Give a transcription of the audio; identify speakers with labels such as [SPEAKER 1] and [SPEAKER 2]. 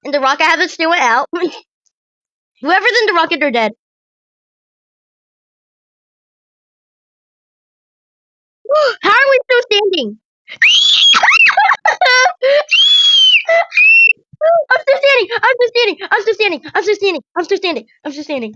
[SPEAKER 1] And the rocket hasn't still went out. Whoever's in the rocket are dead. How are we still standing? I'm still standing. I'm still standing. I'm still standing. I'm still standing. I'm still standing. I'm still standing.